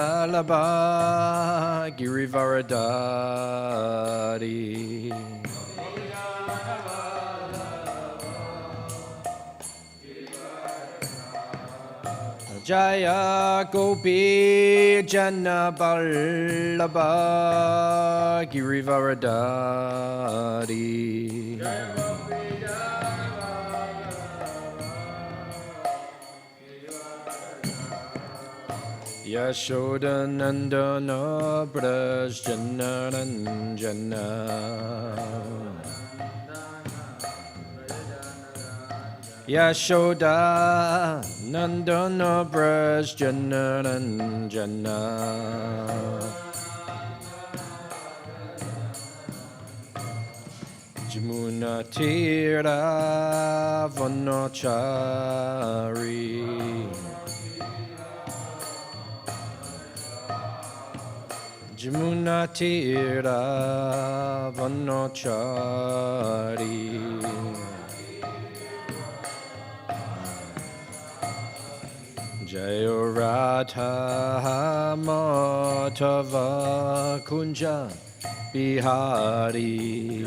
Alaba Girivaradari Jaya Gopi Jana Ballabha Girivaradari Yashoda Nandana Braj Jana Ranjana Yashoda Nandana Braj Jana Ranjana Jamuna Tira Vanachari Jamuna Tira Vanachari Jayo Radha Madhava Kunja Bihari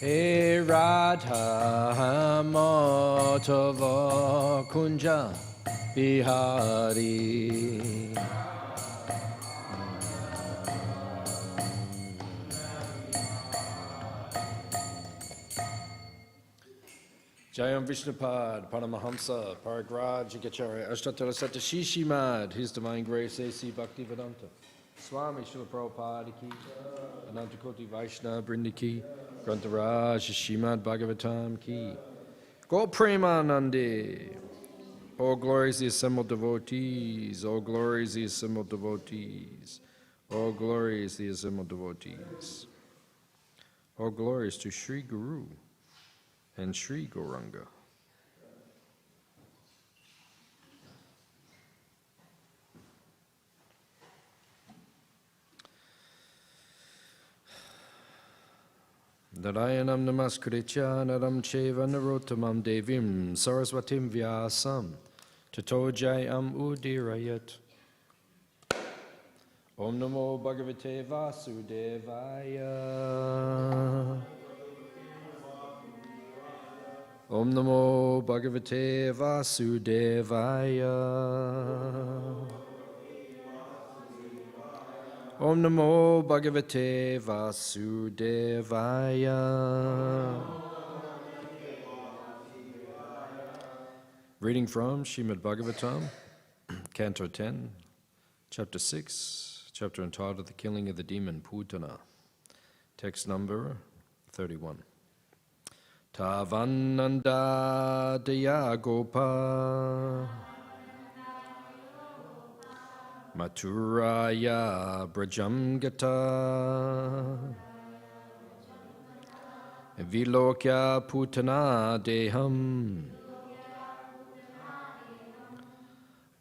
Hey Radha Madhava Kunja Bihari Jayam Vishnupad, Paramahamsa, Paragraj, Ikacharya, Ashtatara Śrīmad, His Divine Grace, A.C. Bhaktivedanta, Swami, Srila Prabhupada ki, Anantakoti Vaishnava Brinda ki, Grantaraj, Śrīmad Bhāgavatam ki, Go Premanande, all glories the assembled devotees, all glories the assembled devotees, all glories the assembled devotees, all glories to Sri Guru and Sri Gauranga. Narayanam namaskritya naram cheva narottamam devim saraswatim vyasam tato jayam udirayat. Om namo bhagavate vasudevaya. Om namo bhagavate vasudevaya. Om namo bhagavate vasudevaya. Reading from Śrīmad Bhāgavatam, Canto 10, Chapter 6, chapter entitled The Killing of the Demon Putana. Text number 31. Tavananda Daya Gopa Mathuraya Brajam Gata Vilokya Putana Deham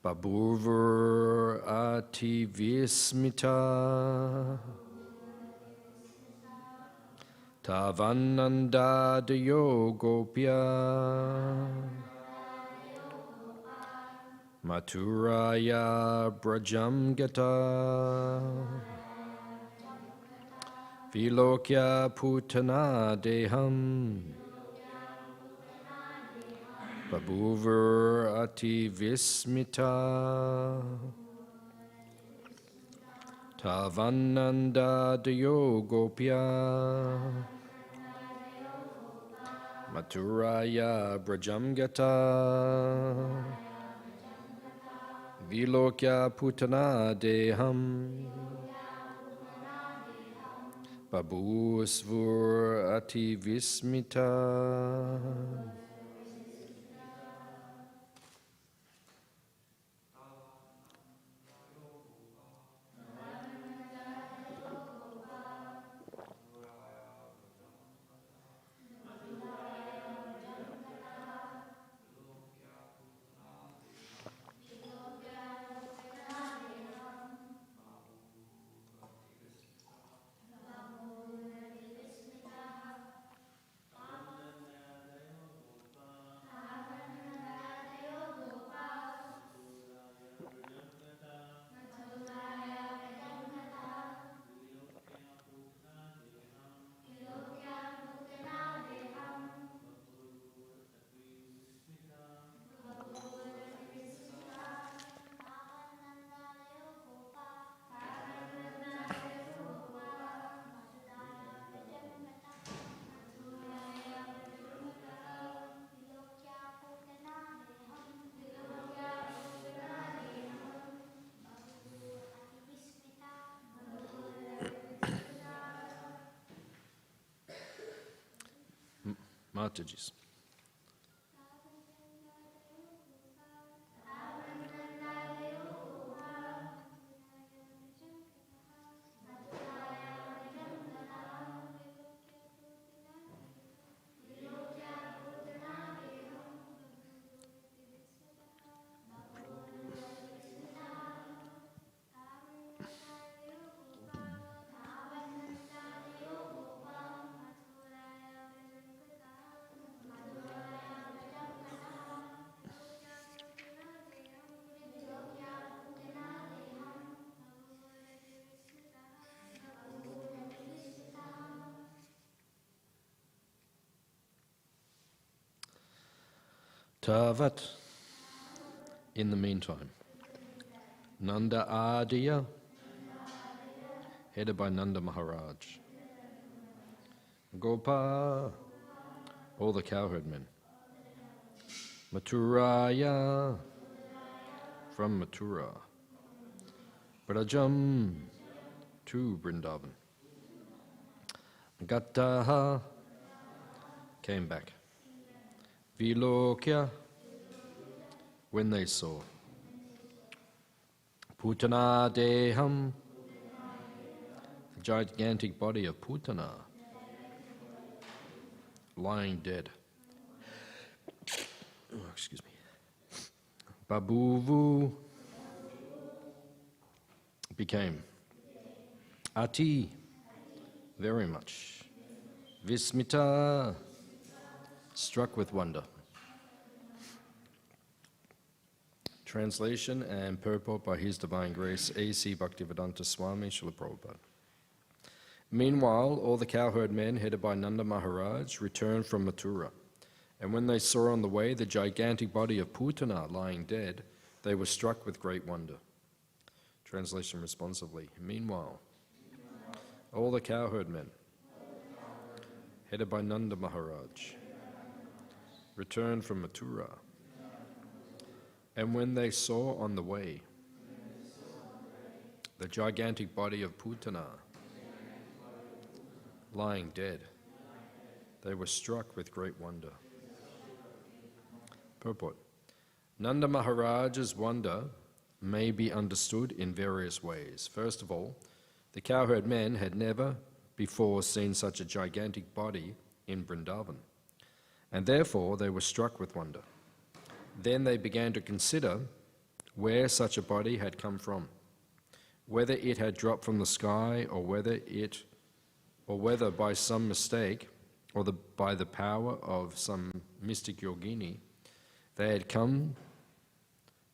Babur Ativismita Tavananda Dayo Gopya Mathuraya Brajam Gata Vilokya Putana Deham Babur Ativismita Tavananda Dayo Gopya Mathuraya Brajam Gata Vilokya Putana Deham Babusvur Ativismita. Mataji's. Tavat, in the meantime, Nanda Adiya, headed by Nanda Maharaj, Gopa, all the cowherd men, Mathuraya, from Mathura, Brajam, to Vrindavan, Gataha, came back, Vilokya, when they saw, Putana Deham, the gigantic body of Putana, lying dead. Oh, excuse me. Babuvu became Ati, very much. Vismita, struck with wonder. Translation and purport by His Divine Grace, A.C. Bhaktivedanta Swami, Śrīmad Bhāgavatam. Meanwhile, all the cowherd men, headed by Nanda Maharaj, returned from Mathura. And when they saw on the way the gigantic body of Putana lying dead, they were struck with great wonder. Translation responsively. Meanwhile, all the cowherd men, headed by Nanda Maharaj, returned from Mathura. And when they saw on the way the gigantic body of Putana lying dead, they were struck with great wonder. Purport. Nanda Maharaj's wonder may be understood in various ways. First of all, the cowherd men had never before seen such a gigantic body in Vrindavan, and therefore they were struck with wonder. Then they began to consider where such a body had come from, whether it had dropped from the sky, or whether by some mistake or by the power of some mystic yogini, they had come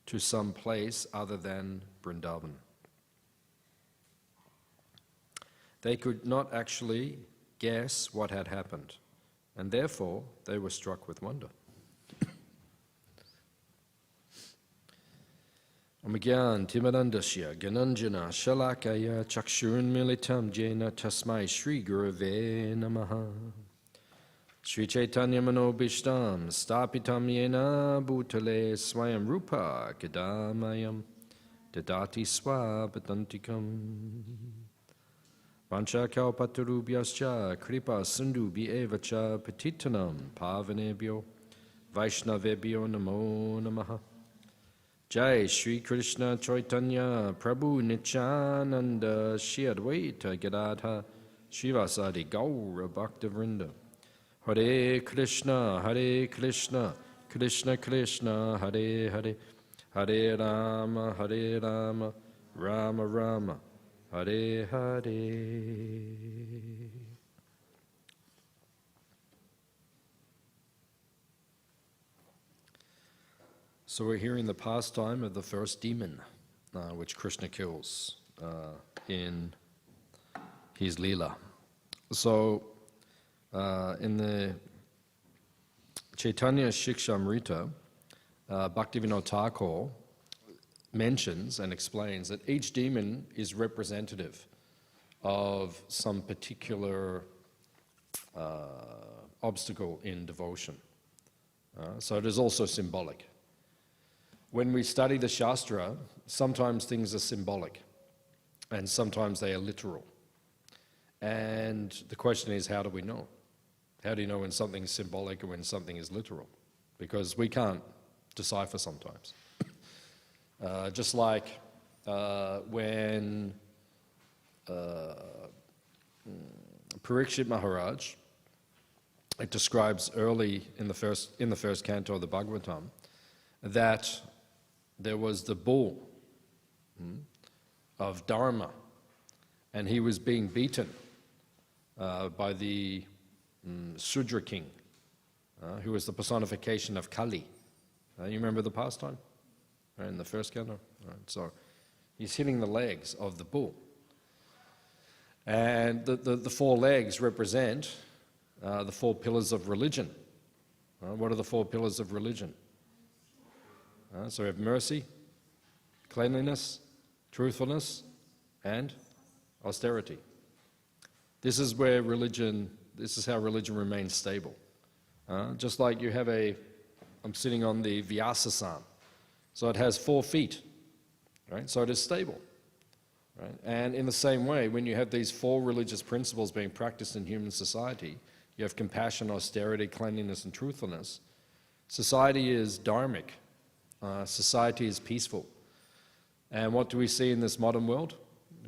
to some place other than Vrindavan. They could not actually guess what had happened, and therefore they were struck with wonder. Amagyan Timarandasya Gananjana Shalakaya Chakshurun Militam Jena Tasmai Shri Gurave Namaha Shri Chaitanya Manobishtam Stapitam Yena Bhutale Swayam Rupa Kedamayam Dadati Swapatantikam Vancha Kalpatarubhyascha Kripa Sindhu Bievacha Petitanam Pavanebhyo Vaishnavebhyo Namo Namaha Jai Shri Krishna Chaitanya Prabhu Nityananda Shri Advaita Gadadha Shivasadi Gaura Bhaktivinoda Hare Krishna Krishna Krishna Hare Hare Hare Rama Rama Rama Hare Hare. So we're hearing the pastime of the first demon, which Krishna kills in his Leela. So in the Chaitanya Shikshamrita, Bhaktivinoda Thakur mentions and explains that each demon is representative of some particular obstacle in devotion. So it is also symbolic. When we study the Shastra, sometimes things are symbolic and sometimes they are literal. And the question is, how do we know? How do you know when something is symbolic and when something is literal? Because we can't decipher sometimes. Just like when Parikshit Maharaj, it describes early in the first canto of the Bhagavatam that there was the bull of Dharma, and he was being beaten by the Sudra king, who was the personification of Kali. You remember the pastime? Right, in the first canto? Right, so he's hitting the legs of the bull. And the four legs represent the four pillars of religion. What are the four pillars of religion? So we have mercy, cleanliness, truthfulness, and austerity. This is how religion remains stable. Just like you have I'm sitting on the Vyasasana, so it has 4 feet, right? So it is stable, right? And in the same way, when you have these 4 religious principles being practiced in human society, you have compassion, austerity, cleanliness, and truthfulness. Society is dharmic. Society is peaceful. And what do we see in this modern world?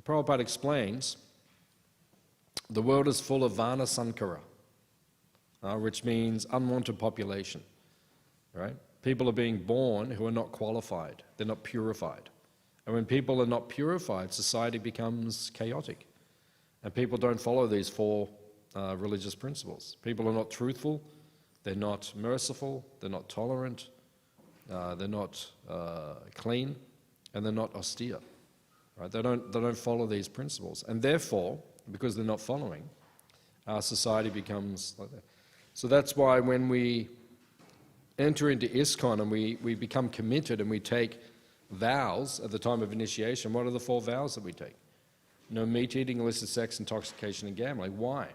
Prabhupada explains, the world is full of vana sankara, which means unwanted population, right? People are being born who are not qualified. They're not purified. And when people are not purified, society becomes chaotic. And people don't follow these 4 religious principles. People are not truthful, they're not merciful, they're not tolerant, they're not clean, and they're not austere. Right? They don't follow these principles. And therefore, because they're not following, our society becomes like that. So that's why when we enter into ISKCON and we become committed and we take vows at the time of initiation, what are the 4 vows that we take? No meat eating, illicit sex, intoxication, and gambling. Why?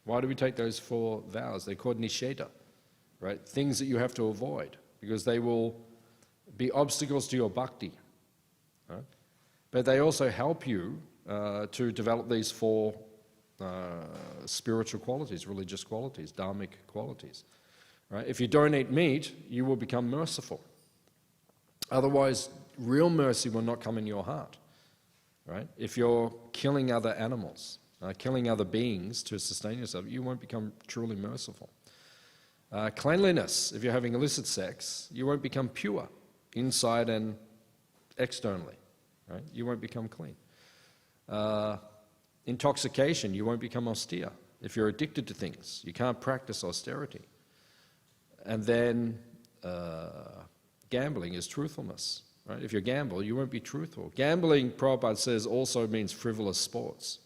Why do we take those 4 vows? They're called nisheda, right? Things that you have to avoid because they will be obstacles to your bhakti. Right? But they also help you to develop these 4 spiritual qualities, religious qualities, dharmic qualities. Right? If you don't eat meat, you will become merciful. Otherwise, real mercy will not come in your heart. Right? If you're killing other animals, killing other beings to sustain yourself, you won't become truly merciful. Cleanliness, if you're having illicit sex, you won't become pure inside and externally. Right? You won't become clean. Intoxication, you won't become austere. If you're addicted to things, you can't practice austerity. And then gambling is truthfulness. Right? If you gamble, you won't be truthful. Gambling, Prabhupada says, also means frivolous sports.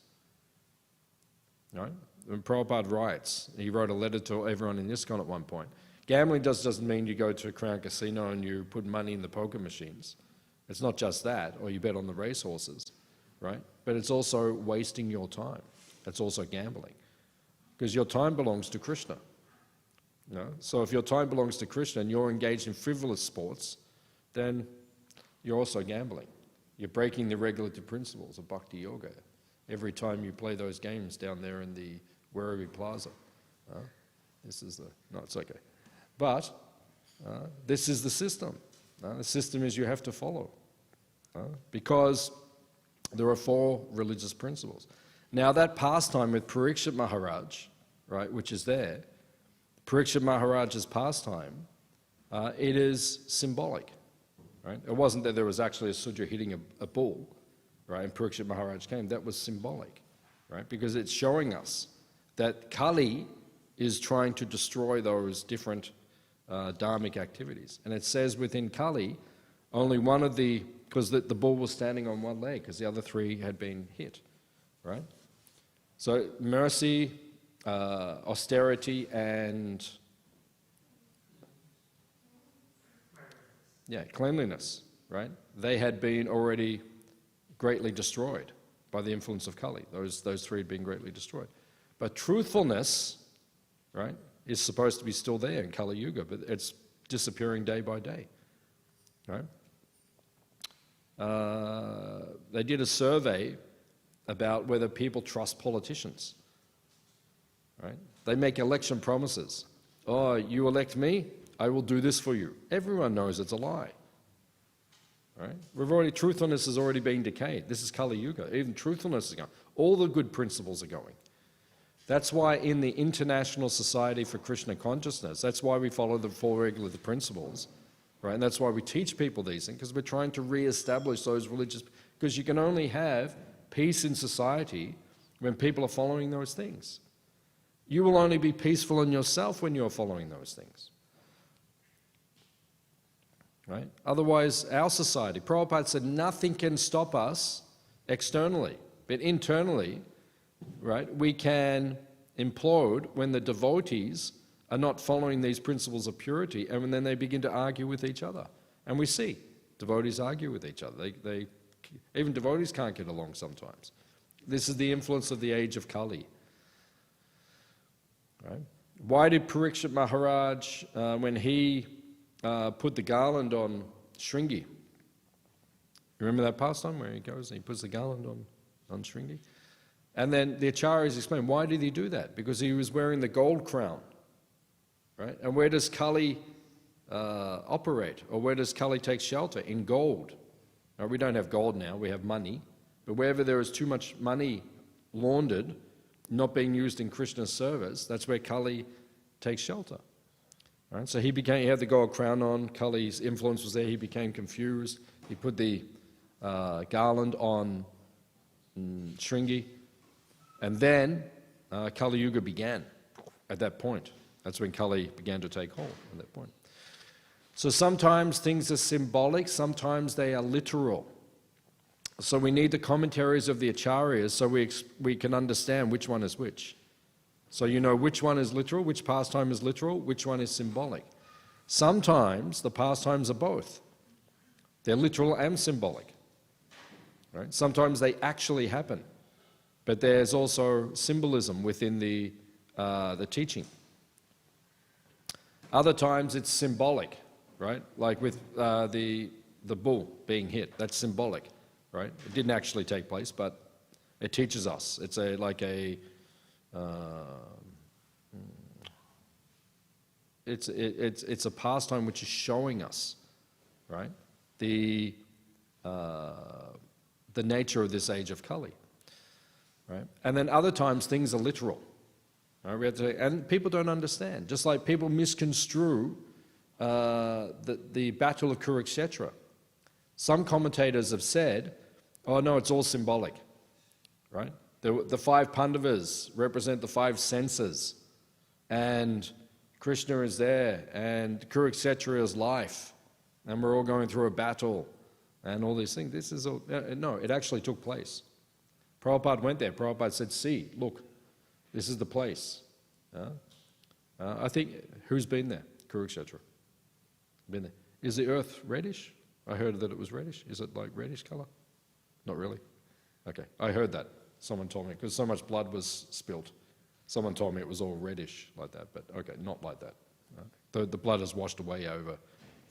Right? When Prabhupada writes, he wrote a letter to everyone in ISKCON at one point, gambling doesn't mean you go to a Crown Casino and you put money in the poker machines. It's not just that, or you bet on the racehorses, right? But it's also wasting your time. It's also gambling. Because your time belongs to Krishna. You know? So if your time belongs to Krishna and you're engaged in frivolous sports, then you're also gambling. You're breaking the regulative principles of Bhakti Yoga every time you play those games down there in the Werribee Plaza. This is the... No, it's okay. But this is the system. The system is you have to follow. Because there are 4 religious principles. Now that pastime with Parikshit Maharaj, right, which is there, Parikshit Maharaj's pastime, it is symbolic. Right? It wasn't that there was actually a Sudra hitting a bull, right, and Parikshit Maharaj came. That was symbolic, right, because it's showing us that Kali is trying to destroy those different dharmic activities. And it says within Kali, only one of the, because the bull was standing on one leg because the other 3 had been hit, right? So mercy, austerity, and cleanliness, right? They had been already greatly destroyed by the influence of Kali. Those 3 had been greatly destroyed. But truthfulness, right, is supposed to be still there in Kali Yuga, but it's disappearing day by day, right? They did a survey about whether people trust politicians, right? They make election promises. Oh, you elect me, I will do this for you. Everyone knows it's a lie. Right? Truthfulness has already been decayed. This is Kali Yuga. Even truthfulness is going. All the good principles are going. That's why in the International Society for Krishna Consciousness, that's why we follow the four regular principles, right? And that's why we teach people these things, because we're trying to re-establish those religious, because you can only have peace in society when people are following those things. You will only be peaceful in yourself when you're following those things. Right? Otherwise, our society, Prabhupada said, nothing can stop us externally, but internally, right, we can implode when the devotees are not following these principles of purity, and then they begin to argue with each other. And we see devotees argue with each other. Even devotees can't get along sometimes. This is the influence of the age of Kali. Right? Why did Parikshit Maharaj, when he put the garland on Shringi, remember that pastime where he goes and he puts the garland on Shringi? And then the Acharyas explain, why did he do that? Because he was wearing the gold crown. Right? And where does Kali operate? Or where does Kali take shelter? In gold. Now, we don't have gold now, we have money. But wherever there is too much money laundered, not being used in Krishna's service, that's where Kali takes shelter. Right? So he had the gold crown on, Kali's influence was there, he became confused. He put the garland on Shringi. And then Kali Yuga began at that point. That's when Kali began to take hold at that point. So sometimes things are symbolic, sometimes they are literal. So we need the commentaries of the Acharyas so we can understand which one is which. So you know which one is literal, which pastime is literal, which one is symbolic. Sometimes the pastimes are both. They're literal and symbolic. Right? Sometimes they actually happen. But there's also symbolism within the teaching. Other times it's symbolic, right? Like with the bull being hit, that's symbolic, right? It didn't actually take place, but it teaches us. It's it's a pastime which is showing us, right? The nature of this age of Kali. Right? And then other times things are literal. Right? And people don't understand. Just like people misconstrue the battle of Kurukshetra. Some commentators have said, oh no, it's all symbolic. Right? The 5 Pandavas represent the 5 senses. And Krishna is there. And Kurukshetra is life. And we're all going through a battle. And all these things. This is all, no, it actually took place. Prabhupada went there. Prabhupada said, see, look, this is the place. I think, who's been there? Kurukshetra. Been there. Is the earth reddish? I heard that it was reddish. Is it like reddish color? Not really? Okay, I heard that. Someone told me, because so much blood was spilt. Someone told me it was all reddish like that, but okay, not like that. The blood has washed away over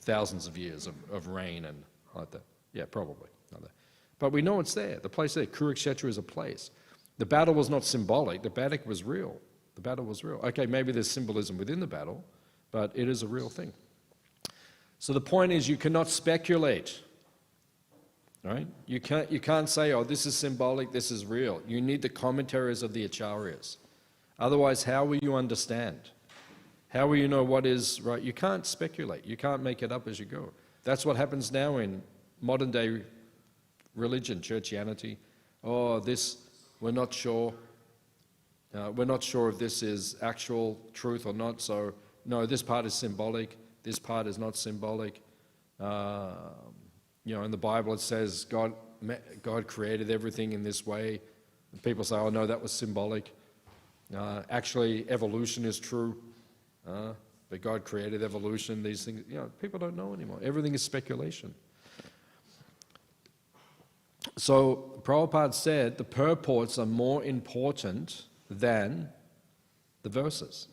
thousands of years of rain and like that. Yeah, probably. Like that. But we know it's there, the place there. Kurukshetra is a place. The battle was not symbolic, the battle was real. The battle was real. Okay, maybe there's symbolism within the battle, but it is a real thing. So the point is you cannot speculate, right? You can't say, oh, this is symbolic, this is real. You need the commentaries of the Acharyas. Otherwise, how will you understand? How will you know what is right? You can't speculate. You can't make it up as you go. That's what happens now in modern day religion, churchianity. Oh, this, we're not sure. We're not sure if this is actual truth or not, so no, this part is symbolic, this part is not symbolic. You know, in the Bible it says God created everything in this way. And people say, oh no, that was symbolic. Actually, evolution is true, but God created evolution, these things. You know, people don't know anymore. Everything is speculation. So Prabhupada said the purports are more important than the verses,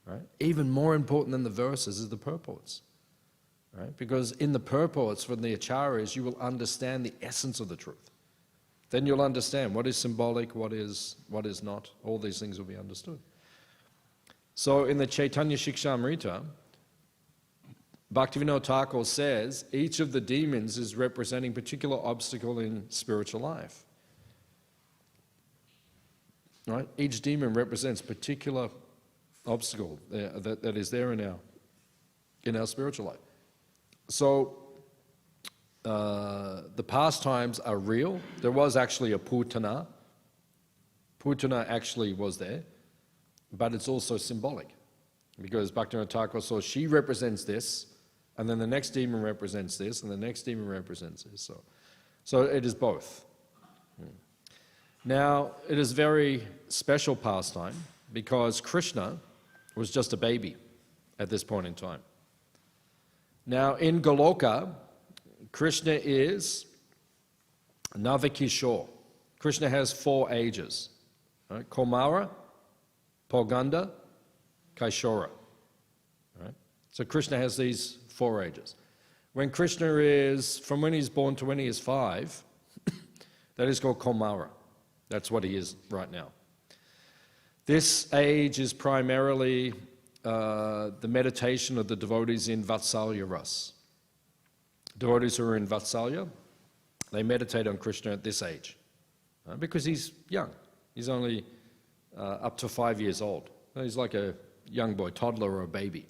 right? Even more important than the verses is the purports, right? Because in the purports from the Acharyas, you will understand the essence of the truth. Then you'll understand what is symbolic, what is not. All these things will be understood. So in the Chaitanya Shikshamrita, Bhaktivedanta Thakur says each of the demons is representing a particular obstacle in spiritual life. Right? Each demon represents a particular obstacle that is there in our spiritual life. So the pastimes are real. There was actually a Putana. Putana actually was there, but it's also symbolic, because Bhaktivedanta Thakur saw she represents this, and then the next demon represents this, and the next demon represents this. So it is both. Now, it is a very special pastime because Krishna was just a baby at this point in time. Now, in Goloka, Krishna is Navakishore. Krishna has 4 ages. Right? Kaumara, Poganda, Kaishora. Right? So Krishna has these 4 ages. When Krishna is, from when he's born to when he is 5, that is called Kaumara. That's what he is right now. This age is primarily the meditation of the devotees in Vatsalya Ras. Devotees who are in Vatsalya, they meditate on Krishna at this age, because he's young. He's only up to 5 years old. He's like a young boy, toddler or a baby.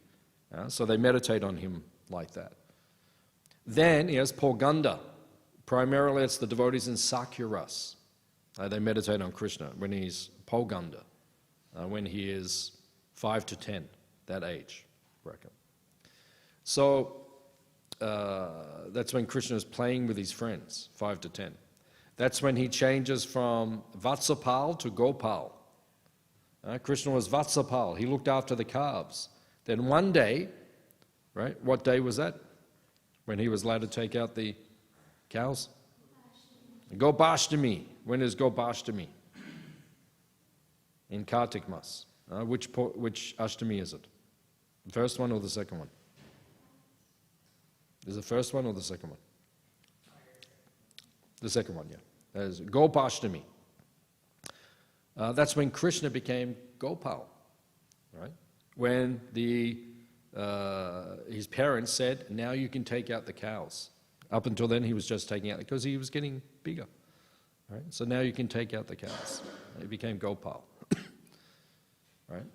So they meditate on him like that. Then he has Poganda. Primarily it's the devotees in Sakya Ras. They meditate on Krishna when he's Poganda, when he is 5 to 10, that age, I reckon. So that's when Krishna is playing with his friends, 5 to 10. That's when he changes from Vatsapal to Gopal. Krishna was Vatsapal. He looked after the calves. Then one day, right, what day was that? When he was allowed to take out the cows? Gopashtami. When is Gopashtami? In Kartik Mas. Which Ashtami is it? The first one or the second one? Is it the first one or the second one? The second one, yeah. That is Gopashtami. That's when Krishna became Gopal, right? When his parents said, now you can take out the cows. Up until then, he was just taking out, because he was getting bigger, right? So now you can take out the cows. He became Gopal, right?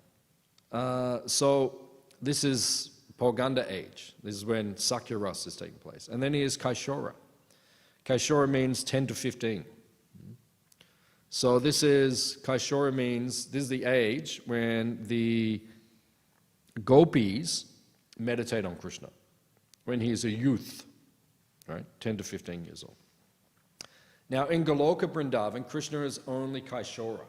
So this is Poganda age. This is when Sakya Ras is taking place. And then he is Kaishora. Kaishora means 10 to 15. So this is, Kaishora means, this is the age when the gopis meditate on Krishna, when he is a youth, right, 10 to 15 years old. Now in Goloka Vrindavan, Krishna is only Kaishora,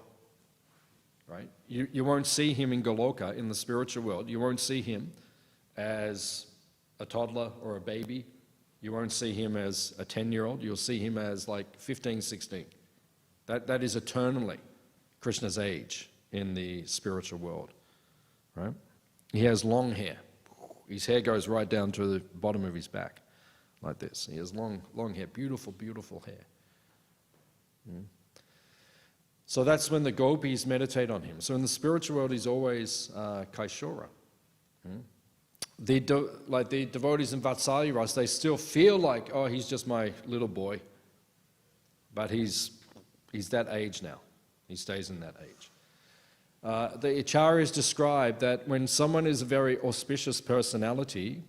right? You won't see him in Goloka, in the spiritual world. You won't see him as a toddler or a baby. You won't see him as a 10-year-old. You'll see him as like 15, 16. That is eternally Krishna's age in the spiritual world, right? He has long hair. His hair goes right down to the bottom of his back, like this. He has long hair, beautiful, beautiful hair. So that's when the gopis meditate on him. So in the spiritual world, he's always Kaishora. The devotees in Vatsalya Ras, they still feel like, oh, he's just my little boy. But he's that age now. He stays in that age. The Acharyas describe that when someone is a very auspicious personality,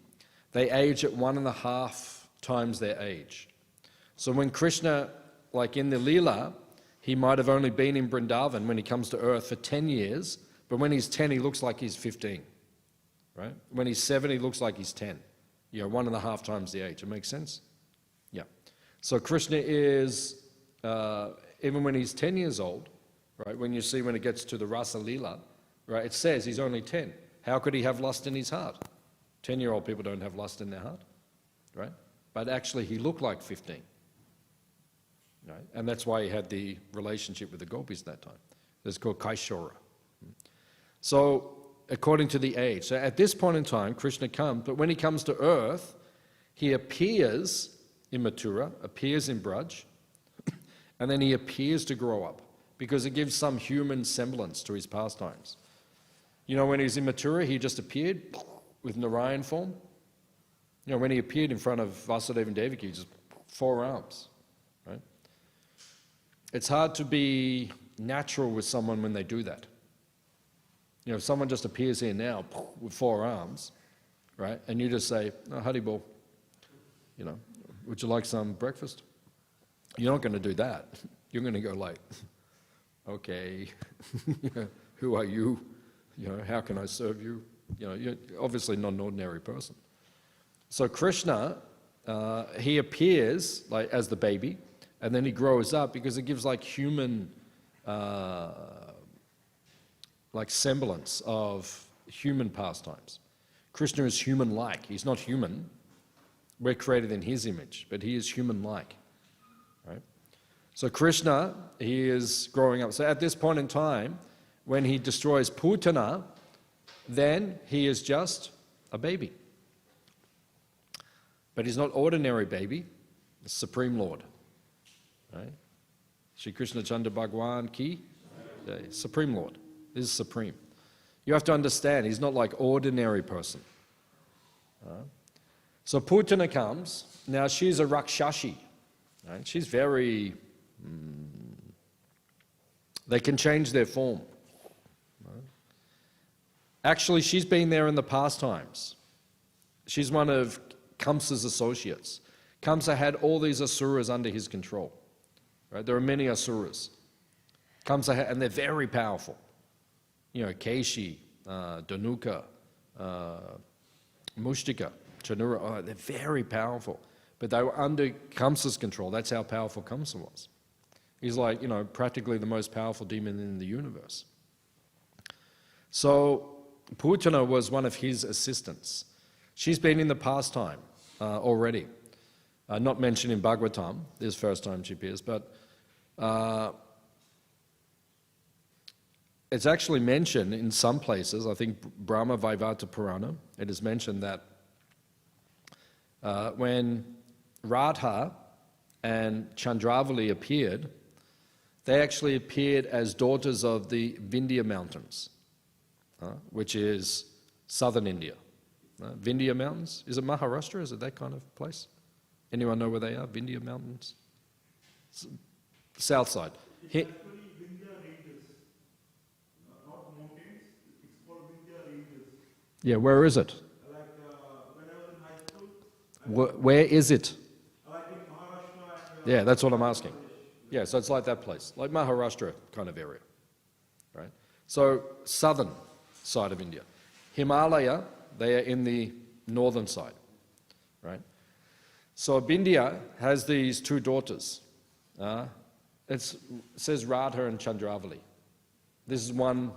they age at 1.5 times their age. So when Krishna, like in the Leela, he might have only been in Vrindavan when he comes to earth for 10 years, but when he's 10, he looks like he's 15. Right? When he's 7, he looks like he's 10. 1.5 times the age. It makes sense? Yeah. So Krishna is, even when he's 10 years old, right, when you see when it gets to the Rasa Leela, right, it says he's only 10. How could he have lust in his heart? 10-year-old people don't have lust in their heart, right? But actually he looked like 15. Right? And that's why he had the relationship with the gopis that time. It's called Kaishora. So according to the age. So at this point in time, Krishna comes, but when he comes to earth, he appears in Mathura, appears in Braj, and then he appears to grow up, because it gives some human semblance to his pastimes. You know, when he's in Mathura, he just appeared with Narayan form. You know, when he appeared in front of Vasudeva and Devaki, just 4 arms, right? It's hard to be natural with someone when they do that. You know, if someone just appears here now with 4 arms, right, and you just say, oh, Haribol, you know, would you like some breakfast? You're not going to do that. You're going to go like, okay, who are you? You know, how can I serve you? You know, you're obviously not an ordinary person. So Krishna, he appears like as the baby, and then he grows up because it gives like human, like semblance of human pastimes. Krishna is human-like. He's not human. We're created in his image, but he is human-like, right? So Krishna, he is growing up. So at this point in time, when he destroys Putana, then he is just a baby. But he's not ordinary baby, the Supreme Lord, right? Shri Krishna Chandra Bhagwan Ki, Supreme Lord. This is supreme. You have to understand, he's not like ordinary person. So Putana comes. Now she's a Rakshashi. Right? She's very... they can change their form. Right? Actually, she's been there in the past times. She's one of Kamsa's associates. Kamsa had all these asuras under his control. Right? There are many asuras. Kamsa had, and they're very powerful. You know, Keshi, Dhanuka, Mushtika, Chanura, they're very powerful. But they were under Kamsa's control. That's how powerful Kamsa was. He's like, you know, practically the most powerful demon in the universe. So Putana was one of his assistants. She's been in the pastime already. Not mentioned in Bhagavatam, this first time she appears, but it's actually mentioned in some places. I think Brahma Vaivarta Purana, it is mentioned that when Radha and Chandravali appeared, they actually appeared as daughters of the Vindhya Mountains, which is southern India. Vindhya Mountains, is it Maharashtra? Is it that kind of place? Anyone know where they are? Vindhya Mountains? South side. It's actually Vindhya ranges, not mountains. It's called Vindhya ranges. Yeah, where is it? Like when I was in high school. Where is it? Like in Maharashtra. Yeah, that's what I'm asking. Yeah, so it's like that place, like Maharashtra kind of area, right? So southern side of India. Himalaya, they are in the northern side, right? So Vindhya has these 2 daughters. It says Radha and Chandravali. This is one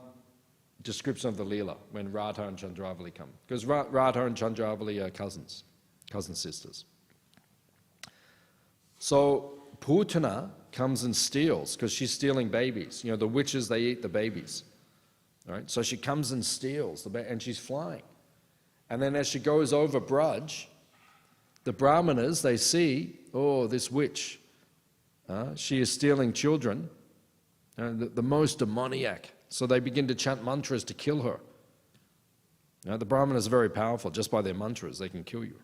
description of the Leela, when Radha and Chandravali come. Because Radha and Chandravali are cousins, cousin sisters. So Putana comes and steals, because she's stealing babies. You know, the witches, they eat the babies. Right? So she comes and steals, and she's flying. And then as she goes over Braj, the Brahmanas, they see, oh, this witch, she is stealing children, the most demoniac. So they begin to chant mantras to kill her. The Brahmanas are very powerful. Just by their mantras, they can kill you.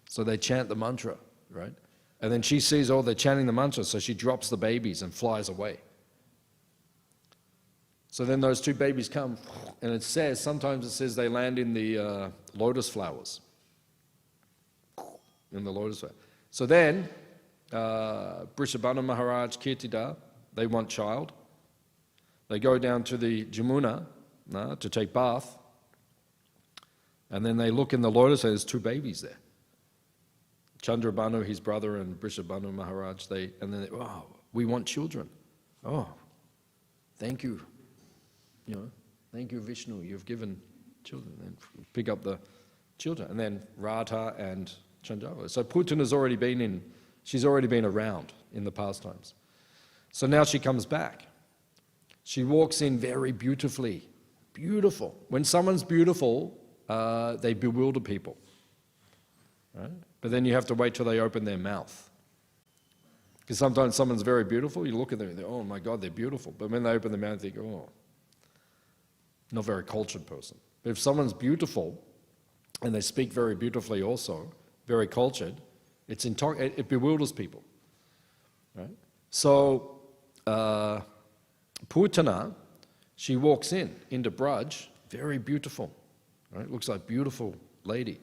So they chant the mantra, right? And then she sees, oh, they're chanting the mantra, so she drops the babies and flies away. So then those 2 babies come, and it says, sometimes it says they land in the lotus flowers. In the lotus flower. So then, Brishabhanu Maharaj, Kirtida, they want child. They go down to the Jamuna to take bath, and then they look in the lotus, and there's 2 babies there. Chandrabhanu, his brother, and Brishabhanu Maharaj, oh, we want children. Oh, thank you. You know, thank you, Vishnu, you've given children. And pick up the children. And then Radha and Chandravali. So Putana's already been she's already been around in the pastimes. So now she comes back. She walks in very beautifully. Beautiful. When someone's beautiful, they bewilder people. Right? But then you have to wait till they open their mouth. Because sometimes someone's very beautiful, you look at them and think, oh my God, they're beautiful. But when they open their mouth, you think, oh. not very cultured person. But if someone's beautiful, and they speak very beautifully also, very cultured, it bewilders people. Right? So, Putana, she walks into Braj, very beautiful. Right? Looks like a beautiful lady.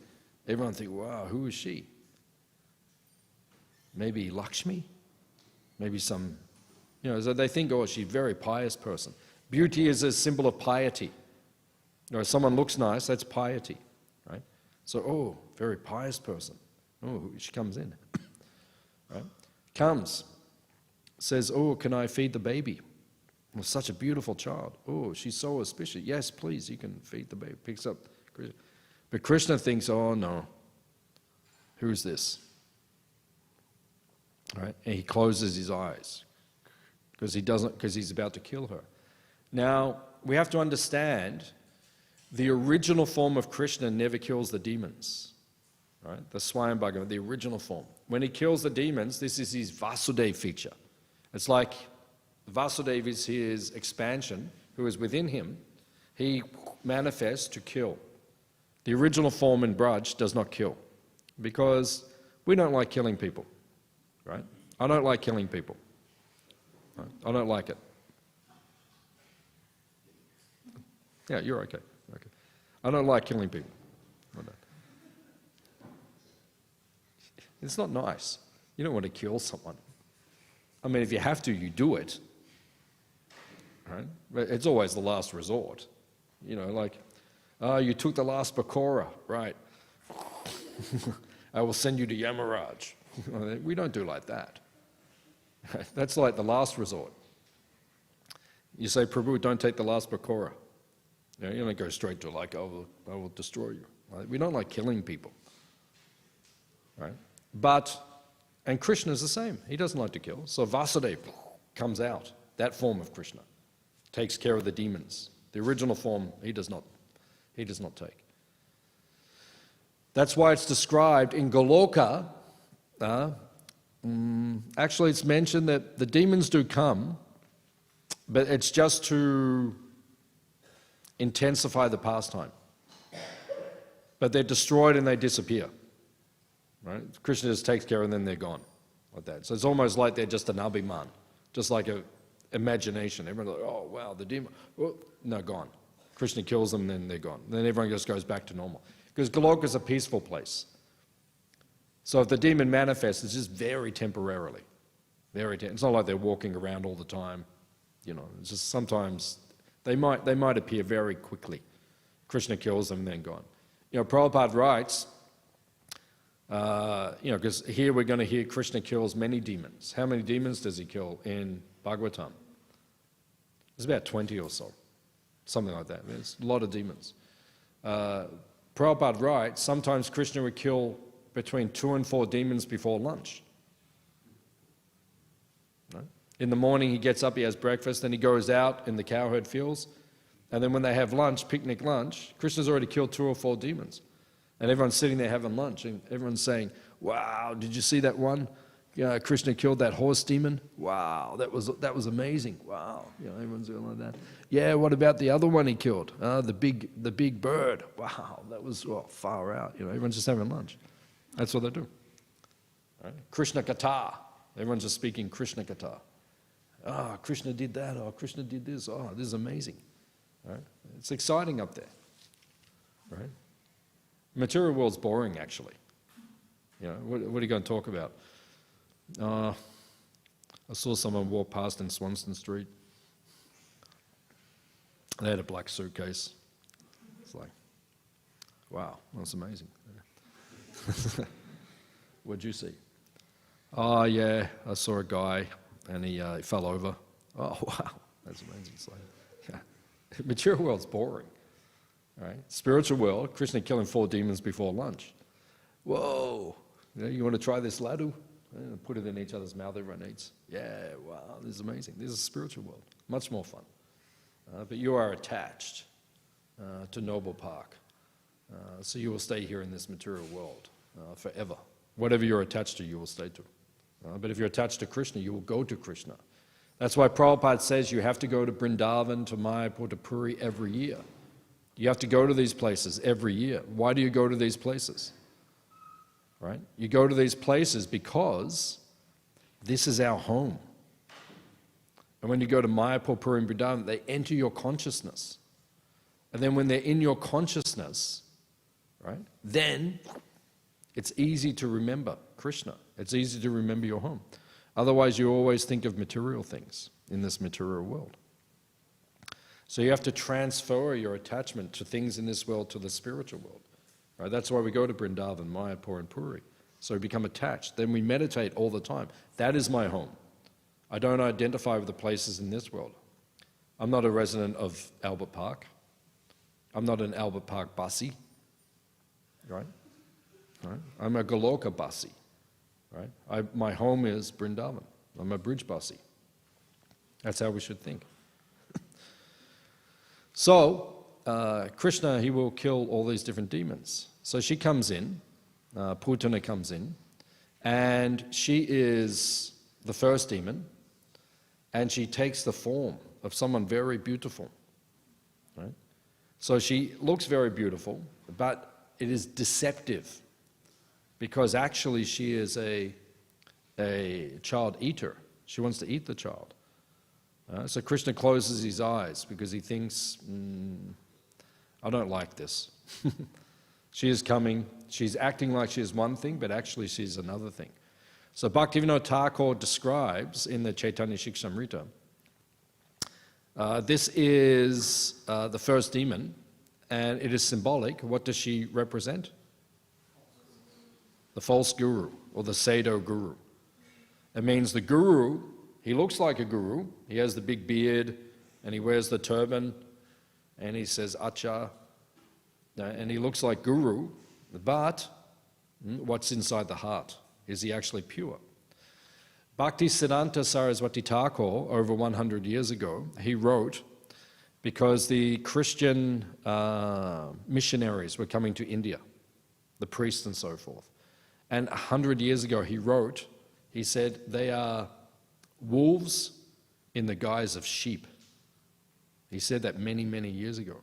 Everyone thinks, wow, who is she? Maybe Lakshmi? Maybe some, so they think, oh, she's a very pious person. Beauty is a symbol of piety. If someone looks nice, that's piety. Right? So, oh, very pious person. Oh, she comes in. Right? Comes, says, oh, can I feed the baby? Well, such a beautiful child. Oh, she's so auspicious. Yes, please, you can feed the baby. Picks up Krishna. But Krishna thinks, oh no, who's this? Right? And he closes his eyes because he's about to kill her. Now, we have to understand the original form of Krishna never kills the demons. Right? The Śrīmad Bhāgavatam, the original form. When he kills the demons, this is his Vasudeva feature. It's like Vasudeva is his expansion, who is within him. He manifests to kill. The original form in Braj does not kill because we don't like killing people. Right? I don't like killing people. Right? I don't like it. Yeah, you're okay. Okay. I don't like killing people. I don't. It's not nice. You don't want to kill someone. I mean, if you have to, you do it. Right? But it's always the last resort. Like, you took the last pakora, right? I will send you to Yamaraj. We don't do like that. That's like the last resort. You say, Prabhu, don't take the last pakora. You don't go straight to like, I will destroy you. Right? We don't like killing people. Right? And Krishna is the same. He doesn't like to kill. So Vasudeva comes out, that form of Krishna, takes care of the demons. The original form, he does not take. That's why it's described in Goloka. Actually, it's mentioned that the demons do come, but it's just to intensify the pastime. But they're destroyed and they disappear. Right? Krishna just takes care and then they're gone, like that. So it's almost like they're just an abhiman, just like an imagination. Everyone's like, oh, wow, the demon, no, gone. Krishna kills them, then they're gone. Then everyone just goes back to normal. Because Goloka is a peaceful place. So if the demon manifests, it's just very temporarily. It's not like they're walking around all the time. It's just sometimes they might appear very quickly. Krishna kills them and then gone. Prabhupada writes, because here we're going to hear Krishna kills many demons. How many demons does he kill in Bhagavatam? It's about 20 or so, something like that. There's a lot of demons. Prabhupada writes, sometimes Krishna would kill between 2 and 4 demons before lunch. Right? In the morning he gets up, he has breakfast, then he goes out in the cowherd fields, and then when they have lunch, picnic lunch, Krishna's already killed 2 or 4 demons. And everyone's sitting there having lunch, and everyone's saying, wow, did you see that one? Krishna killed that horse demon. Wow, that was amazing. Wow, everyone's going like that. Yeah, what about the other one he killed? The big bird. Wow, that was far out. Everyone's just having lunch. That's what they do. Right? Krishna Katha. Everyone's just speaking Krishna Katha. Krishna did that. Krishna did this. This is amazing. Right? It's exciting up there. Right? Material world's boring, actually. What are you going to talk about? I saw someone walk past in Swanston Street. They had a black suitcase. It's like, wow, that's amazing. What'd you see? Oh, yeah, I saw a guy and he fell over. Oh, wow, that's amazing. It's like, yeah. Material world's boring. Right? Spiritual world, Krishna killing 4 demons before lunch. Whoa, you want to try this laddu? Put it in each other's mouth, everyone eats. Yeah, wow, this is amazing. This is a spiritual world, much more fun. But you are attached to Noble Park. So you will stay here in this material world forever. Whatever you're attached to, you will stay to. But if you're attached to Krishna, you will go to Krishna. That's why Prabhupada says you have to go to Vrindavan, to Mayapur, to Puri every year. You have to go to these places every year. Why do you go to these places? Right? You go to these places because this is our home. And when you go to Mayapur, Puri, and Vrindavan, they enter your consciousness. And then when they're in your consciousness, right, then it's easy to remember Krishna. It's easy to remember your home. Otherwise, you always think of material things in this material world. So you have to transfer your attachment to things in this world to the spiritual world. Right? That's why we go to Vrindavan, Mayapur, and Puri. So we become attached. Then we meditate all the time. That is my home. I don't identify with the places in this world. I'm not a resident of Albert Park. I'm not an Albert Park Basi. Right? Right? I'm a Goloka Basi. Right? My home is Vrindavan. I'm a bridge Basi. That's how we should think. So, Krishna, he will kill all these different demons. So she comes in, Putana comes in, and she is the first demon, and she takes the form of someone very beautiful. Right? So she looks very beautiful, but it is deceptive, because actually she is a child eater. She wants to eat the child. So Krishna closes his eyes because he thinks, I don't like this. She is coming, she's acting like she is one thing, but actually she's another thing. So Bhaktivedanta Thakur describes in the Chaitanya Shikshamrita, this is the first demon, and it is symbolic. What does she represent? The false guru, or the pseudo guru. It means the guru, he looks like a guru, he has the big beard, and he wears the turban, and he says Acha, and he looks like guru, but what's inside the heart? Is he actually pure? Bhaktisiddhanta Saraswati Thakur, over 100 years ago, he wrote, because the Christian missionaries were coming to India, the priests and so forth. And 100 years ago he wrote, he said, they are wolves in the guise of sheep. He said that many, many years ago.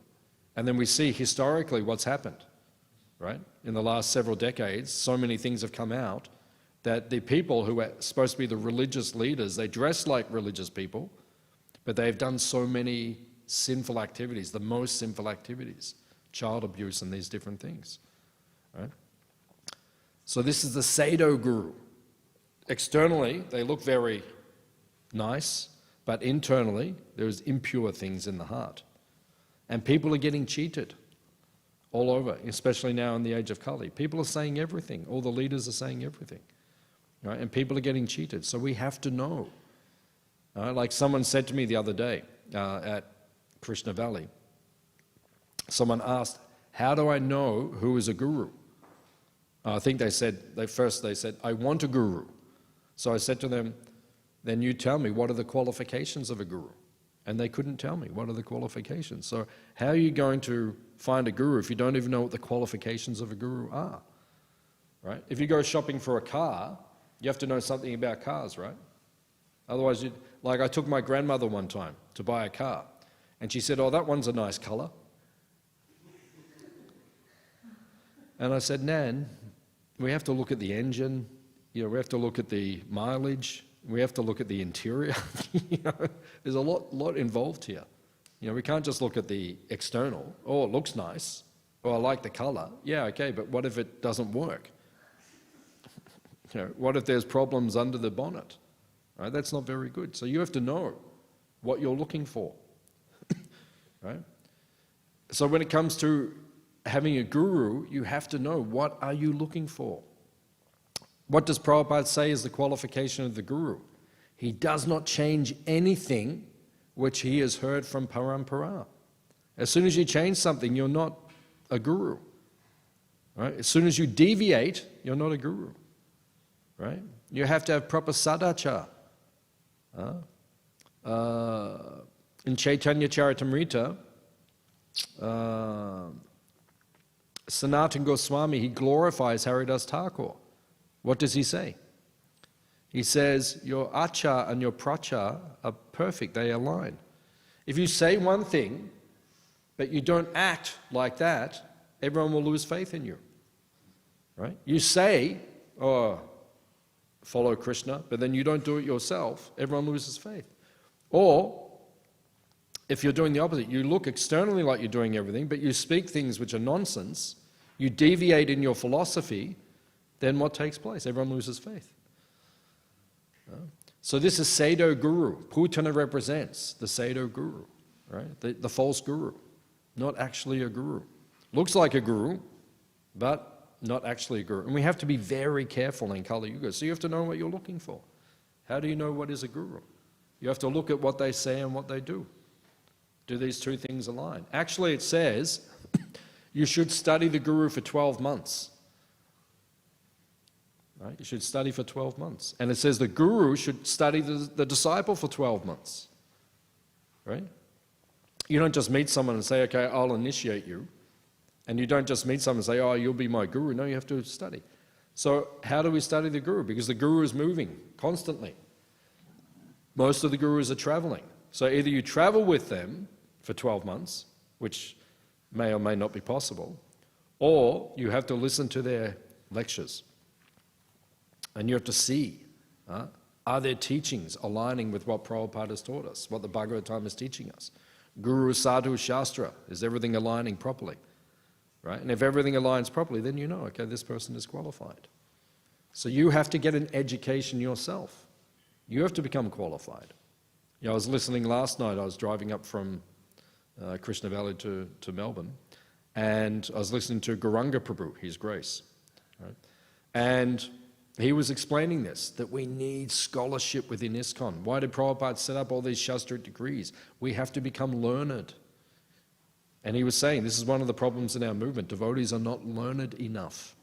And then we see historically what's happened, right? In the last several decades, so many things have come out that the people who are supposed to be the religious leaders, they dress like religious people, but they've done so many sinful activities, the most sinful activities, child abuse and these different things, right? So this is the pseudo guru. Externally, they look very nice, but internally, there's impure things in the heart. And people are getting cheated all over, especially now in the age of Kali. People are saying everything. All the leaders are saying everything. Right? And people are getting cheated. So we have to know. Like someone said to me the other day at Krishna Valley, someone asked, how do I know who is a guru? I think they said, first they said, I want a guru. So I said to them, then you tell me, what are the qualifications of a guru? And they couldn't tell me, what are the qualifications? So how are you going to find a guru if you don't even know what the qualifications of a guru are? Right? If you go shopping for a car, you have to know something about cars, right? Otherwise, like I took my grandmother one time to buy a car, and she said, oh, that one's a nice color. And I said, Nan, we have to look at the engine, we have to look at the mileage, we have to look at the interior. There's a lot involved here. We can't just look at the external. Oh, it looks nice. Oh, I like the color. Yeah, okay, but what if it doesn't work? What if there's problems under the bonnet? Right? That's not very good. So you have to know what you're looking for. Right? So when it comes to having a guru, you have to know, what are you looking for? What does Prabhupada say is the qualification of the guru? He does not change anything which he has heard from parampara. As soon as you change something, you're not a guru. Right? As soon as you deviate, you're not a guru. Right? You have to have proper sadachara. In Chaitanya Charitamrita, Sanatana Goswami, he glorifies Haridas Thakur. What does he say? He says, your acha and your pracha are perfect, they align. If you say one thing, but you don't act like that, everyone will lose faith in you. Right? You say, oh, follow Krishna, but then you don't do it yourself, everyone loses faith. Or, if you're doing the opposite, you look externally like you're doing everything, but you speak things which are nonsense, you deviate in your philosophy, then what takes place? Everyone loses faith. So this is Pseudo Guru. Putana represents the Pseudo Guru, right? The false Guru, not actually a Guru. Looks like a Guru, but not actually a Guru. And we have to be very careful in Kali Yuga. So you have to know what you're looking for. How do you know what is a Guru? You have to look at what they say and what they do. Do these two things align? Actually, it says you should study the Guru for 12 months. Right? You should study for 12 months. And it says the Guru should study the disciple for 12 months. Right? You don't just meet someone and say, okay, I'll initiate you. And you don't just meet someone and say, oh, you'll be my Guru. No, you have to study. So how do we study the Guru? Because the Guru is moving constantly. Most of the Gurus are traveling. So either you travel with them for 12 months, which may or may not be possible, or you have to listen to their lectures. And you have to see, are their teachings aligning with what Prabhupada has taught us, what the Bhagavatam is teaching us? Guru, Sadhu, Shastra, is everything aligning properly? Right? And if everything aligns properly, then you know, okay, this person is qualified. So you have to get an education yourself. You have to become qualified. You know, I was listening last night, I was driving up from Krishna Valley to Melbourne, and I was listening to Gauranga Prabhu, His Grace. Right? And he was explaining this, that we need scholarship within ISKCON. Why did Prabhupada set up all these Shastra degrees? We have to become learned. And he was saying, this is one of the problems in our movement. Devotees are not learned enough.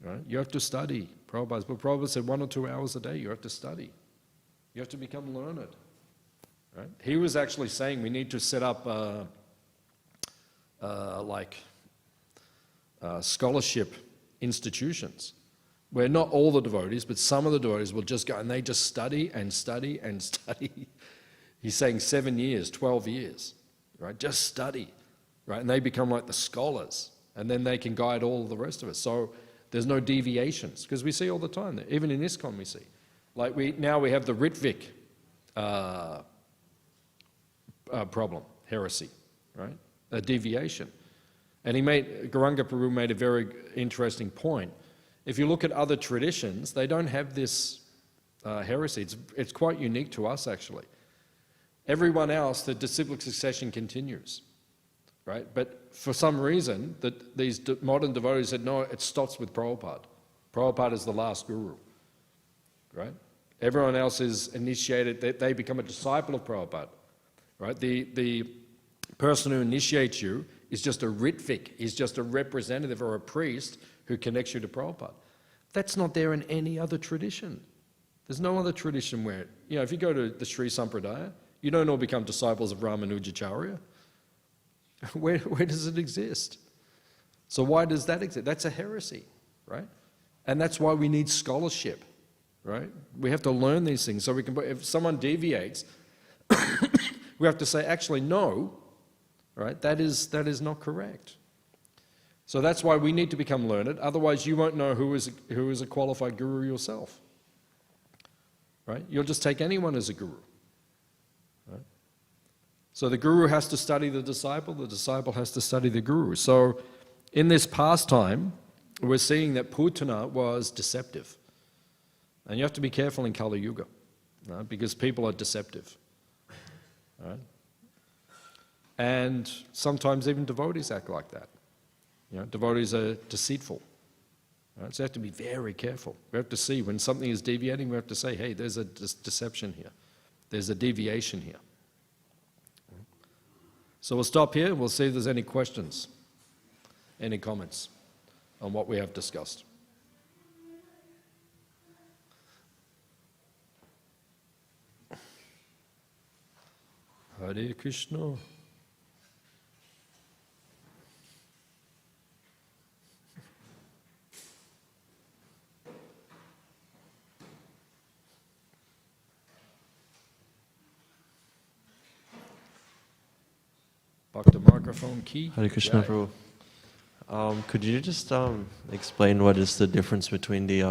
Right? You have to study. Prabhupada said 1 or 2 hours a day, you have to study. You have to become learned. Right? He was actually saying we need to set up scholarship institutions where not all the devotees, but some of the devotees will just go and they just study and study and study. He's saying 7 years, 12 years, right? Just study, right? And they become like the scholars, and then they can guide all of the rest of us. So there's no deviations, because we see all the time, even in ISKCON we see. Like now we have the Ritvik problem, heresy, right? A deviation. And Gauranga Prabhu made a very interesting point. If you look at other traditions, they don't have this heresy. It's quite unique to us, actually. Everyone else, the disciplic succession continues, right? But for some reason, these modern devotees said, no, it stops with Prabhupada. Prabhupada is the last guru, right? Everyone else is initiated, they become a disciple of Prabhupada, right? The person who initiates you is just a Ritvik, is just a representative or a priest who connects you to Prabhupada. That's not there in any other tradition. There's no other tradition where, if you go to the Sri Sampradaya, you don't all become disciples of Ramanujacharya. Where does it exist? So why does that exist? That's a heresy, right? And that's why we need scholarship, right? We have to learn these things so we can, if someone deviates, we have to say, actually, no, right? That is not correct. So that's why we need to become learned. Otherwise, you won't know who is a qualified guru yourself, right? You'll just take anyone as a guru. Right? So the guru has to study the disciple has to study the guru. So in this pastime, we're seeing that Putana was deceptive. And you have to be careful in Kali Yuga, right? Because people are deceptive. Right? And sometimes even devotees act like that. Devotees are deceitful. Right? So you have to be very careful. We have to see when something is deviating, we have to say, hey, there's a deception here. There's a deviation here. So we'll stop here. We'll see if there's any questions, any comments on what we have discussed. Hare Krishna. Bhakti microphone key. Hare Krishna, Jai. Prabhu. Could you just explain what is the difference between the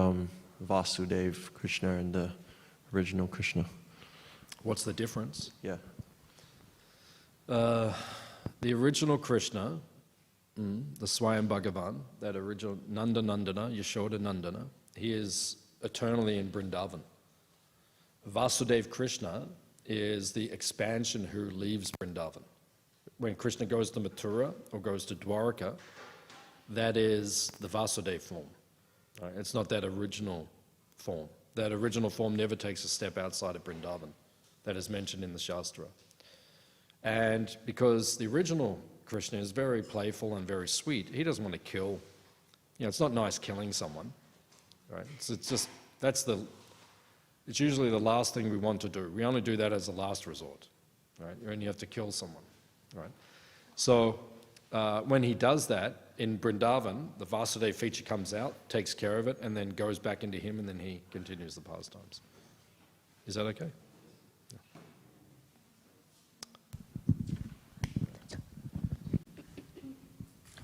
Vasudev Krishna and the original Krishna? What's the difference? Yeah. The original Krishna, the Swami Bhagavan, that original Nanda Nandana, Yashoda Nandana, he is eternally in Vrindavan. Vasudev Krishna is the expansion who leaves Vrindavan. When Krishna goes to Mathura or goes to Dwarka, that is the Vasudev form. Right? It's not that original form. That original form never takes a step outside of Vrindavan. That is mentioned in the Shastra. And because the original Krishna is very playful and very sweet, he doesn't want to kill. It's not nice killing someone, right? It's just, it's usually the last thing we want to do. We only do that as a last resort, right? When you have to kill someone, right? So when he does that, in Vrindavan, the Vasudeva feature comes out, takes care of it, and then goes back into him, and then he continues the pastimes. Is that okay?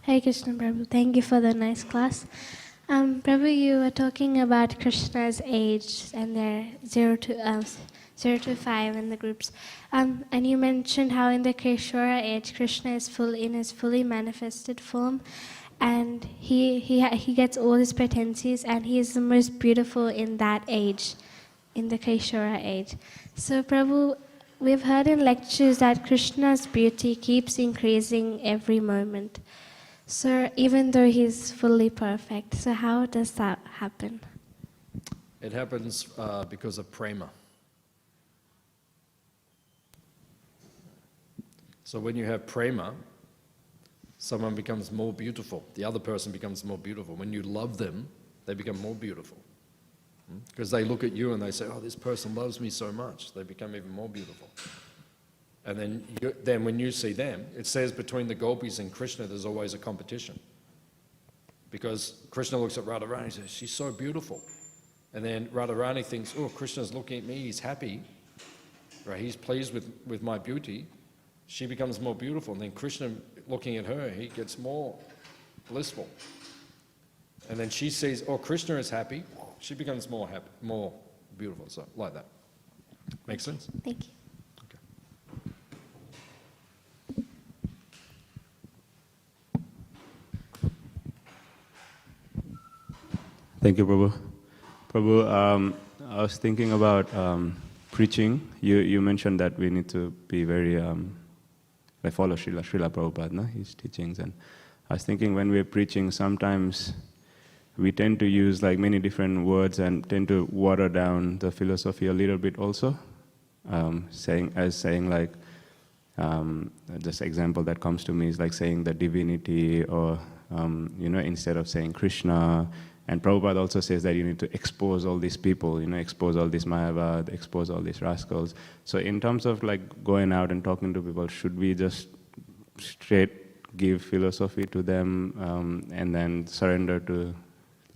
Hare Krishna, Prabhu. Thank you for the nice class. Prabhu, you were talking about Krishna's age and their 0 to 5 in the groups. And you mentioned how in the Keshwara age, Krishna is in his fully manifested form, and he gets all his potencies, and he is the most beautiful in that age, in the Keshwara age. So, Prabhu, we've heard in lectures that Krishna's beauty keeps increasing every moment. So even though he's fully perfect, so how does that happen? It happens because of prema. So when you have prema, someone becomes more beautiful. The other person becomes more beautiful. When you love them, they become more beautiful. Because they look at you and they say, oh, this person loves me so much. They become even more beautiful. And then when you see them, it says between the gopis and Krishna, there's always a competition. Because Krishna looks at Radharani and says, she's so beautiful. And then Radharani thinks, oh, Krishna's looking at me, he's happy. Right? He's pleased with my beauty. She becomes more beautiful. And then Krishna, looking at her, he gets more blissful. And then she sees, oh, Krishna is happy. She becomes more happy, more beautiful. So, like that. Make sense? Thank you. Thank you, Prabhu. Prabhu, I was thinking about preaching. You mentioned that we need to be very, follow Srila Prabhupada, his teachings. And I was thinking when we're preaching, sometimes we tend to use many different words and tend to water down the philosophy a little bit also. Saying this example that comes to me is like saying the divinity or, instead of saying Krishna. And Prabhupada also says that you need to expose all these people, expose all these Mayavad, expose all these rascals. So in terms of going out and talking to people, should we just straight give philosophy to them and then surrender to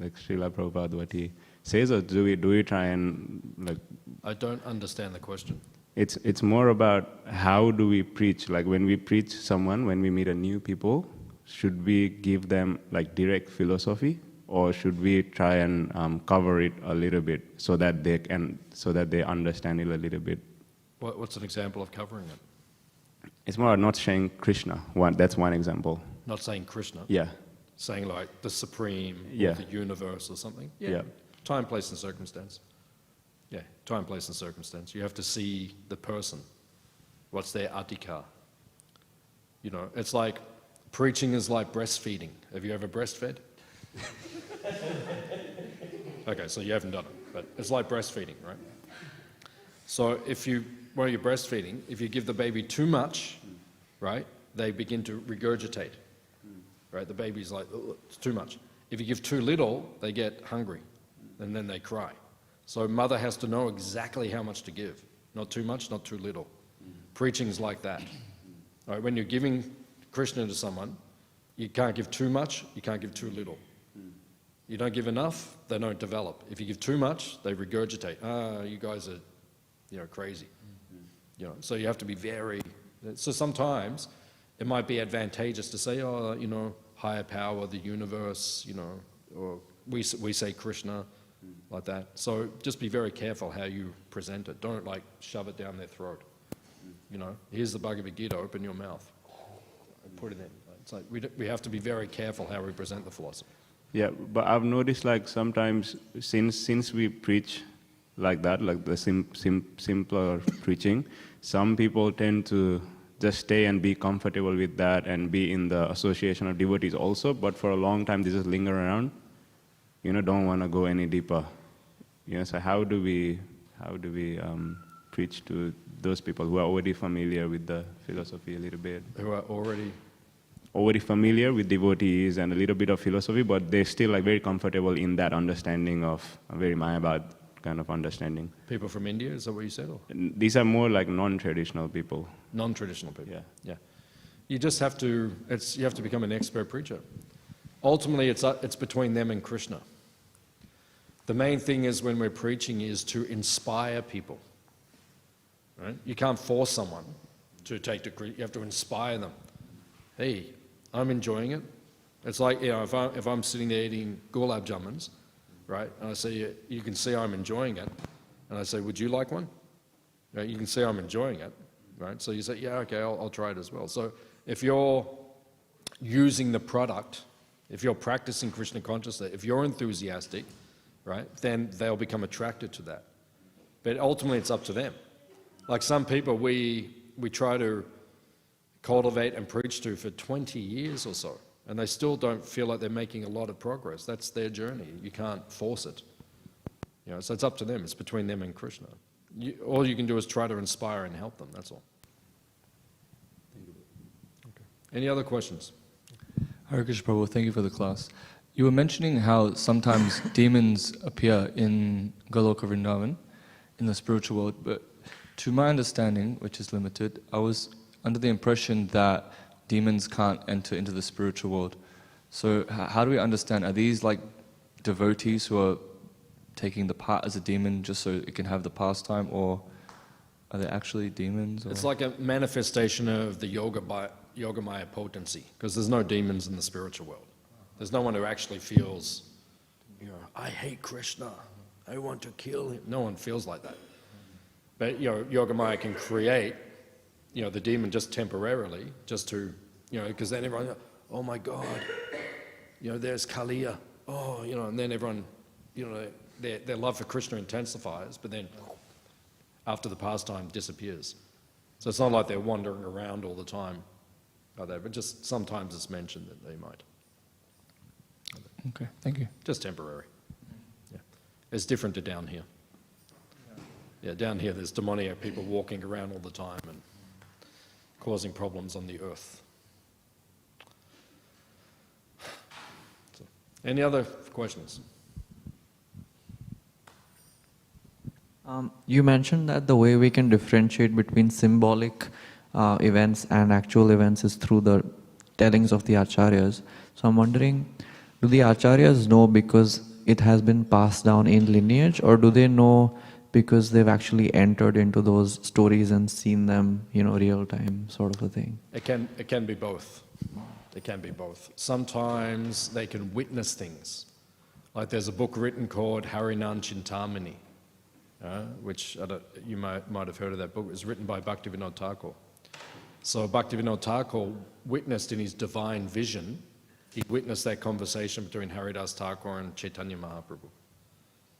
Srila Prabhupada what he says, or do we try and I don't understand the question. It's more about how do we preach? When we preach someone, when we meet a new people, should we give them direct philosophy? Or should we try and cover it a little bit so that they understand it a little bit? What's an example of covering it? It's more not saying Krishna. That's one example. Not saying Krishna? Yeah. Saying the supreme, yeah. Or the universe or something? Yeah. Time, place, and circumstance. Yeah, time, place, and circumstance. You have to see the person. What's their atika? It's like, preaching is like breastfeeding. Have you ever breastfed? Okay, so you haven't done it, but it's like breastfeeding, right? So while you're breastfeeding, if you give the baby too much, right, they begin to regurgitate, right? The baby's like, oh, it's too much. If you give too little, they get hungry, and then they cry. So mother has to know exactly how much to give. Not too much, not too little. Preaching's like that. All right, when you're giving Krishna to someone, you can't give too much, you can't give too little. You don't give enough, they don't develop. If you give too much, they regurgitate. You guys are, crazy. So you have to be very. So sometimes it might be advantageous to say, oh, you know, higher power, the universe, you know, or we say Krishna, like that. So just be very careful how you present it. Don't like shove it down their throat. You know, here's the Bhagavad Gita, open your mouth. Put it in. It's like we have to be very careful how we present the philosophy. Yeah, but I've noticed like sometimes since we preach like that, like the simpler preaching, some people tend to just stay and be comfortable with that and be in the association of devotees also, but for a long time they just linger around, you know, don't want to go any deeper. You know, so how do we preach to those people who are already familiar with the philosophy a little bit? Who are already Familiar with devotees and a little bit of philosophy, but they're still like very comfortable in that understanding of a very Mayavad kind of understanding. people from India, is that what you said? Or? And these are more like non-traditional people. Non-traditional people. Yeah. Yeah. You just have to, you have to become an expert preacher. Ultimately, it's between them and Krishna. The main thing is when we're preaching is to inspire people. Right? You can't force someone to take to Krishna. You have to inspire them. Hey, I'm enjoying it. It's like, you know, if I'm sitting there eating gulab jamuns, right, and I say, you can see I'm enjoying it, and I say, would you like one? Right? You can see I'm enjoying it, right? So you say, yeah, okay, I'll try it as well. So if you're using the product, if you're practicing Krishna consciousness, if you're enthusiastic, right, then they'll become attracted to that. But ultimately, it's up to them. Like some people we try to cultivate and preach to for 20 years or so, and they still don't feel like they're making a lot of progress. That's their journey. You can't force it. You know, so it's up to them. It's between them and Krishna. All you can do is try to inspire and help them, that's all. Okay. Any other questions? Hare Krishna Prabhu, thank you for the class. You were mentioning how sometimes demons appear in Goloka Vrindavan, in the spiritual world, but to my understanding, which is limited, I was under the impression that demons can't enter into the spiritual world. So how do we understand, are these like devotees who are taking the part as a demon just so it can have the pastime, or are they actually demons? Or? It's like a manifestation of the Yogamaya potency, because there's no demons in the spiritual world. There's no one who actually feels, you know, I hate Krishna, I want to kill him. No one feels like that. But, you know, Yogamaya can create, you know, the demon just temporarily, just to, you know, because then everyone, oh my God, you know, there's Kaliya, oh, you know, and then everyone, you know, their love for Krishna intensifies, but then after the pastime disappears. So it's not like they're wandering around all the time like that, but just sometimes it's mentioned that they might. Okay, thank you. Just temporary. Yeah. It's different to down here. Yeah, down here there's demoniac people walking around all the time and causing problems on the earth. So, any other questions? You mentioned that the way we can differentiate between symbolic events and actual events is through the tellings of the acharyas. So I'm wondering, do the acharyas know because it has been passed down in lineage, or do they know because they've actually entered into those stories and seen them, you know, real time sort of a thing? It can be both. It can be both. Sometimes they can witness things. Like there's a book written called Harinan Chintamani, which you might have heard of that book. It was written by Bhaktivedanta Thakur. So Bhaktivedanta Thakur witnessed in his divine vision, he witnessed that conversation between Haridas Thakur and Chaitanya Mahaprabhu.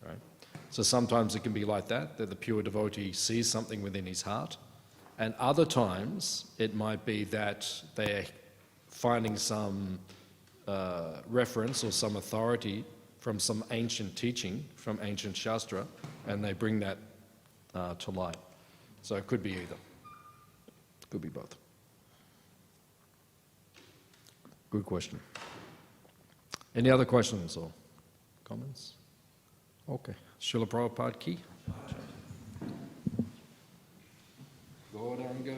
Right? So sometimes it can be like that the pure devotee sees something within his heart, and other times it might be that they're finding some reference or some authority from some ancient teaching, from ancient Shastra, and they bring that to light. So it could be either. It could be both. Good question. Any other questions or comments? Okay. Srila Prabhupada ki. Gauranga.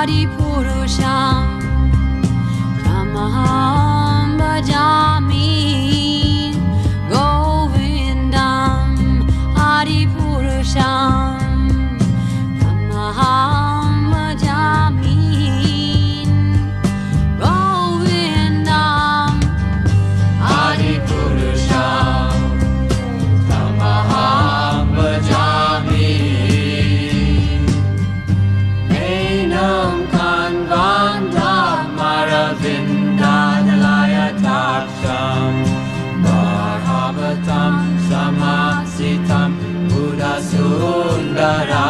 Adipurusham Tamaham Bhajami Govindam Adipurusham Tamaham Bhajami Govindam Adipurusham Tamaham Bhajami Enam Kanvandam Maravindadalaya Taksham Bhagavatam Samasitam Buddha Sundara